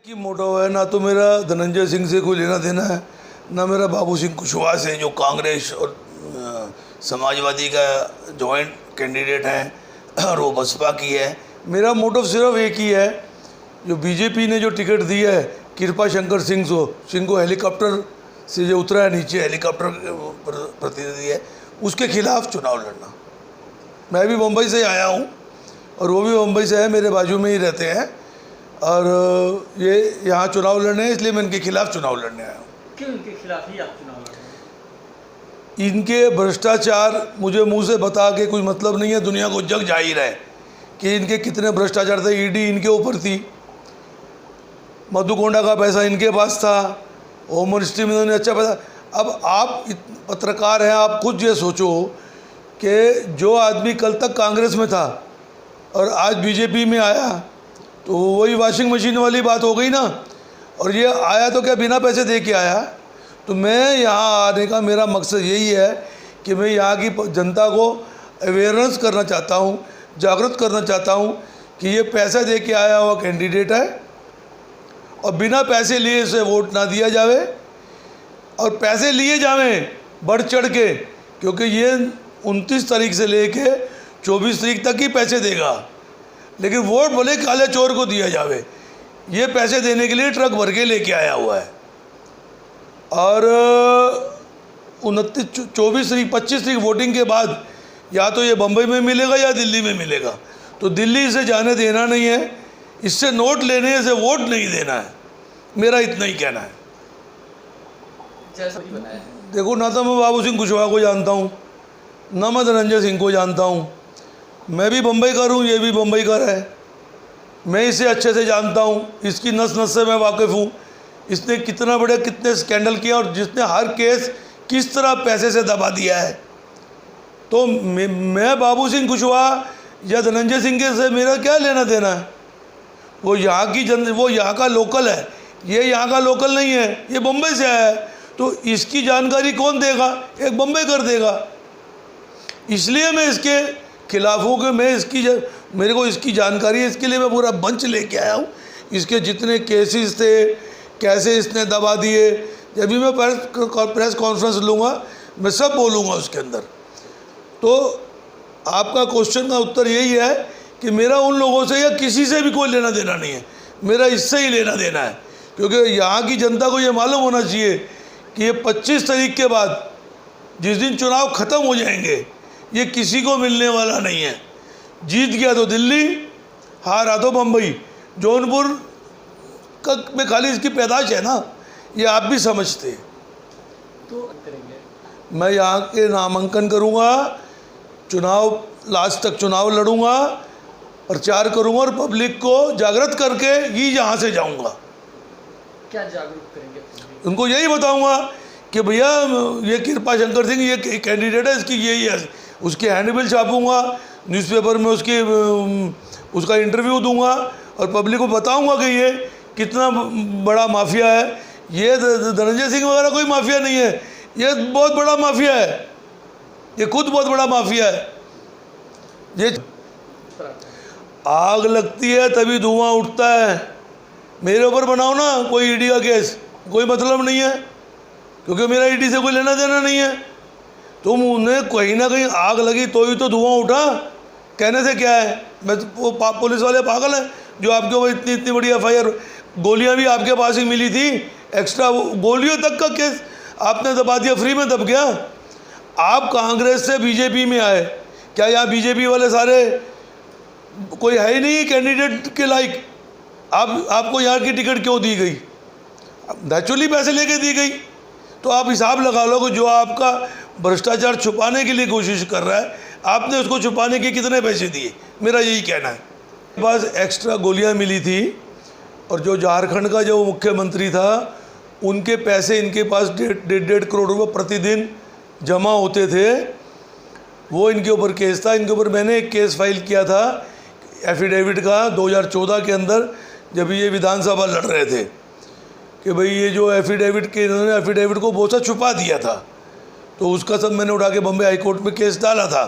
की मोटो है, ना तो मेरा धनंजय सिंह से कोई लेना देना है, ना मेरा बाबू सिंह कुशवाहा से जो कांग्रेस और समाजवादी का जॉइंट कैंडिडेट है और वो बसपा की है। मेरा मोटिव सिर्फ एक ही है, जो बीजेपी ने जो टिकट दी है कृपा शंकर सिंह को हेलीकॉप्टर से जो उतरा है नीचे, हेलीकॉप्टर प्रतिनिधि है, उसके खिलाफ चुनाव लड़ना। मैं भी मुंबई से आया हूँ और वो भी मुंबई से है, मेरे बाजू में ही रहते हैं और ये यहाँ चुनाव लड़ने हैं, इसलिए मैं इनके खिलाफ चुनाव लड़ने आया हूँ। क्यों इनके खिलाफ ही आप चुनाव लड़ रहे हैं? इनके भ्रष्टाचार मुझे मुंह से बता के कोई मतलब नहीं है, दुनिया को जग जाहिर है कि इनके कितने भ्रष्टाचार थे। ईडी इनके ऊपर थी, मधुकोंडा का पैसा इनके पास था, होम मिनिस्ट्री में इन्होंने अच्छा पैसा। अब आप पत्रकार हैं, आप खुद ये सोचो कि जो आदमी कल तक कांग्रेस में था और आज बीजेपी में आया, तो वही वॉशिंग मशीन वाली बात हो गई ना। और ये आया तो क्या बिना पैसे दे के आया? तो मैं यहाँ आने का मेरा मकसद यही है कि मैं यहाँ की जनता को अवेयरनेस करना चाहता हूँ, जागरूक करना चाहता हूँ कि ये पैसा दे के आया हुआ कैंडिडेट है और बिना पैसे लिए इसे वोट ना दिया जावे, और पैसे लिए जावें बढ़ चढ़ के, क्योंकि ये 29 तारीख से लेके 24 तारीख तक ही पैसे देगा, लेकिन वोट भले काले चोर को दिया जावे। ये पैसे देने के लिए ट्रक भर के लेके आया हुआ है। और 24 तारीख 25 तारीख वोटिंग के बाद या तो ये बम्बई में मिलेगा या दिल्ली में मिलेगा, तो दिल्ली इसे जाने देना नहीं है, इससे नोट लेने से वोट नहीं देना है, मेरा इतना ही कहना है। जैसा भी बनाया है। देखो, ना तो मैं बाबू सिंह कुशवाहा को जानता हूँ, ना मैं धनंजय सिंह को जानता हूँ। मैं भी बम्बई का हूँ, ये भी बम्बई का है। मैं इसे अच्छे से जानता हूँ, इसकी नस नस से मैं वाकिफ़ हूँ। इसने कितने स्कैंडल किया और जिसने हर केस किस तरह पैसे से दबा दिया है। तो मैं बाबू सिंह कुशवाहा या धनंजय सिंह के से मेरा क्या लेना देना है? वो यहाँ की वो यहाँ का लोकल है, ये यहाँ का लोकल नहीं है, ये बम्बई से आया है। तो इसकी जानकारी कौन देगा? एक बम्बई कर देगा। इसलिए मैं इसके खिलाफ हूँ कि मेरे को इसकी जानकारी है, इसके लिए मैं पूरा बंच लेके आया हूँ। इसके जितने केसेस थे, कैसे इसने दबा दिए, जब भी मैं प्रेस कॉन्फ्रेंस लूँगा मैं सब बोलूँगा उसके अंदर। तो आपका क्वेश्चन का उत्तर यही है कि मेरा उन लोगों से या किसी से भी कोई लेना देना नहीं है, मेरा इससे ही लेना देना है। क्योंकि यहाँ की जनता को ये मालूम होना चाहिए कि ये 25 तारीख के बाद जिस दिन चुनाव ख़त्म हो जाएंगे, ये किसी को मिलने वाला नहीं है। जीत गया तो दिल्ली, हारा तो बम्बई, जौनपुर में खाली इसकी पैदाश है ना, ये आप भी समझते हैं। तो करेंगे मैं यहाँ के नामांकन करूँगा, चुनाव लास्ट तक चुनाव लड़ूंगा, प्रचार करूँगा और पब्लिक को जागृत करके ही यहाँ से जाऊँगा। क्या जागरूक करेंगे? उनको यही बताऊँगा कि भैया ये कृपा शंकर सिंह ये कैंडिडेट है, इसकी यही है। उसके हैंडबिल छापूँगा, न्यूज़पेपर में उसका इंटरव्यू दूंगा और पब्लिक को बताऊंगा कि ये कितना बड़ा माफिया है। ये धनंजय सिंह वगैरह कोई माफिया नहीं है, ये बहुत बड़ा माफिया है, ये खुद बहुत बड़ा माफिया है। ये आग लगती है तभी धुआं उठता है। मेरे ऊपर बनाओ ना कोई ईडी का केस, कोई मतलब नहीं है, क्योंकि मेरा ईडी से कोई लेना देना नहीं है। तुम उन्हें कहीं ना कहीं आग लगी तो ही तो धुआं उठा, कहने से क्या है? मैं वो पुलिस वाले पागल हैं जो आपके ऊपर इतनी बड़ी FIR, गोलियां भी आपके पास ही मिली थी, एक्स्ट्रा गोलियों तक का केस आपने दबा दिया, फ्री में दब गया। आप कांग्रेस से बीजेपी में आए, क्या यहाँ बीजेपी वाले सारे कोई है ही नहीं कैंडिडेट के लायक? आपको यहाँ की टिकट क्यों दी गई? नेचुरली पैसे लेके दी गई। तो आप हिसाब लगा लो कि जो आपका भ्रष्टाचार छुपाने के लिए कोशिश कर रहा है, आपने उसको छुपाने के कितने पैसे दिए? मेरा यही कहना है। बस एक्स्ट्रा गोलियां मिली थी और जो झारखंड का जो मुख्यमंत्री था, उनके पैसे इनके पास 1.5 करोड़ रुपये प्रतिदिन जमा होते थे, वो इनके ऊपर केस था। इनके ऊपर मैंने एक केस फाइल किया था एफिडेविट का 2014 के अंदर, जब ये विधानसभा लड़ रहे थे, कि भाई ये जो एफिडेविट के इन्होंने एफिडेविट को बहुत सा छुपा दिया था, तो उसका सब मैंने उठा के बम्बई हाई कोर्ट में केस डाला था।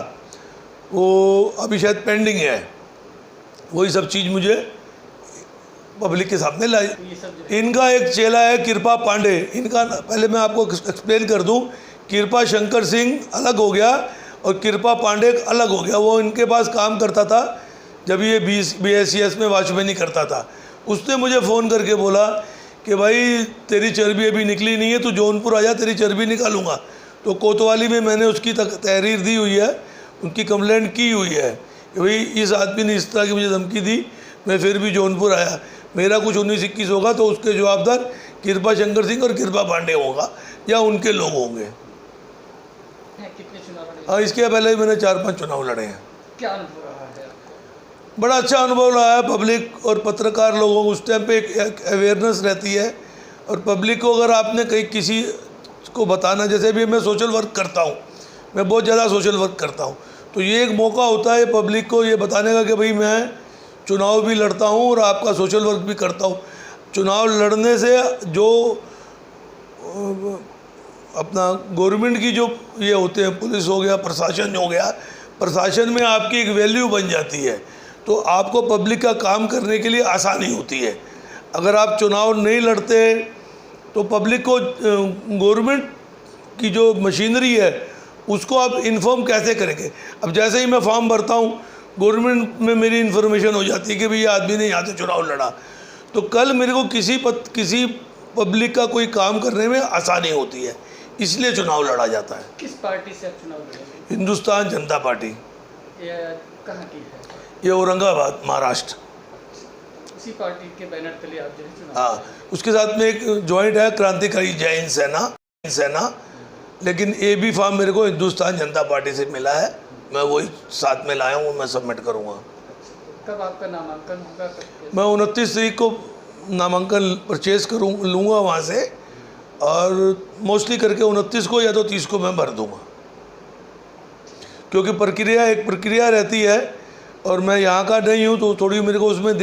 वो अभी शायद पेंडिंग है, वही सब चीज़ मुझे पब्लिक के सामने लाई। ये सब इनका एक चेला है कृपा पांडे, इनका पहले मैं आपको एक्सप्लेन कर दूं। कृपा शंकर सिंह अलग हो गया और कृपा पांडे अलग हो गया। वो इनके पास काम करता था जब ये BSES में वॉचमैनी करता था। उसने मुझे फ़ोन करके बोला कि भाई तेरी चर्बी अभी निकली नहीं है, तू जौनपुर आ जा, तेरी चर्बी निकालूंगा। तो कोतवाली में मैंने उसकी तहरीर दी हुई है, उनकी कंप्लेंट की हुई है कि भाई इस आदमी ने इस तरह की मुझे धमकी दी, मैं फिर भी जौनपुर आया। मेरा कुछ 19-21 होगा तो उसके जवाबदार कृपा शंकर सिंह और कृपा पांडे होगा या उनके लोग होंगे। कितने चुनाव लड़े? हाँ, इसके पहले भी मैंने 4-5 चुनाव लड़े हैं। क्या अनुभव रहा है आपका? बड़ा अच्छा अनुभव रहा है। पब्लिक और पत्रकार लोगों को उस टाइम पे एक अवेयरनेस रहती है, और पब्लिक को अगर आपने कहीं किसी को बताना, जैसे भी मैं सोशल वर्क करता हूँ, मैं बहुत ज़्यादा सोशल वर्क करता हूँ, तो ये एक मौका होता है पब्लिक को ये बताने का कि भाई मैं चुनाव भी लड़ता हूँ और आपका सोशल वर्क भी करता हूँ। चुनाव लड़ने से जो अपना गवर्नमेंट की जो ये होते हैं, पुलिस हो गया, प्रशासन हो गया, प्रशासन में आपकी एक वैल्यू बन जाती है, तो आपको पब्लिक का काम करने के लिए आसानी होती है। अगर आप चुनाव नहीं लड़ते तो पब्लिक को गवर्नमेंट की जो मशीनरी है उसको आप इन्फॉर्म कैसे करेंगे। अब जैसे ही मैं फॉर्म भरता हूँ, गवर्नमेंट में मेरी इन्फॉर्मेशन हो जाती है कि भाई ये आदमी ने यहाँ से चुनाव लड़ा, तो कल मेरे को किसी पब्लिक का कोई काम करने में आसानी होती है, इसलिए चुनाव लड़ा जाता है। किस पार्टी से आप चुनाव लड़ेंगे? हिंदुस्तान जनता पार्टी, ये कहाँ की है? ये औरंगाबाद, महाराष्ट्र। उसी पार्टी के बैनर तले आप जो है चुनाव हाँ, उसके साथ में एक जॉइंट है क्रांतिकारी जैन सेना, लेकिन ये भी फॉर्म मेरे को हिंदुस्तान जनता पार्टी से मिला है, मैं वही साथ में लाया हूँ, मैं सबमिट करूँगा। कब आपका नामांकन होगा? मैं 29 तारीख को नामांकन परचेज लूँगा वहाँ से, और मोस्टली करके 29 को या तो 30 को मैं भर दूँगा, क्योंकि एक प्रक्रिया रहती है और मैं यहाँ का नहीं हूँ, तो थोड़ी मेरे को उसमें